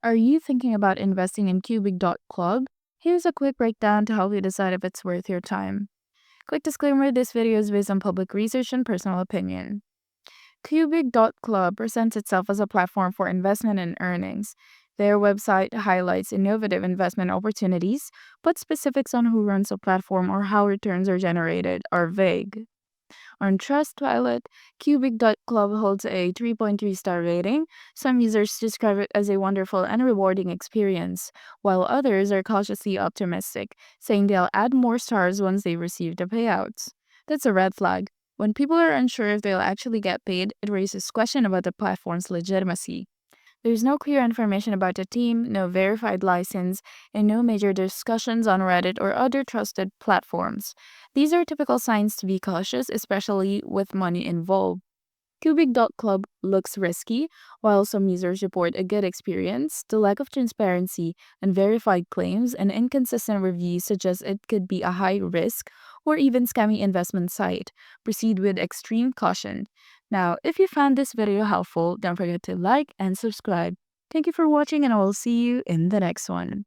Are you thinking about investing in Cubig.club? Here's a quick breakdown to help you decide if it's worth your time. Quick disclaimer, this video is based on public research and personal opinion. Cubig.club presents itself as a platform for investment and earnings. Their website highlights innovative investment opportunities, but specifics on who runs the platform or how returns are generated are vague. On Trustpilot, Cubig.club holds a 3.3-star rating. Some users describe it as a wonderful and rewarding experience, while others are cautiously optimistic, saying they'll add more stars once they receive the payouts. That's a red flag. When people are unsure if they'll actually get paid, it raises question about the platform's legitimacy. There's no clear information about the team, no verified license, and no major discussions on Reddit or other trusted platforms. These are typical signs to be cautious, especially with money involved. Cubig.club looks risky. While some users report a good experience, the lack of transparency, unverified claims, and inconsistent reviews suggest it could be a high risk or even scammy investment site. Proceed with extreme caution. Now, if you found this video helpful, don't forget to like and subscribe. Thank you for watching, and I will see you in the next one.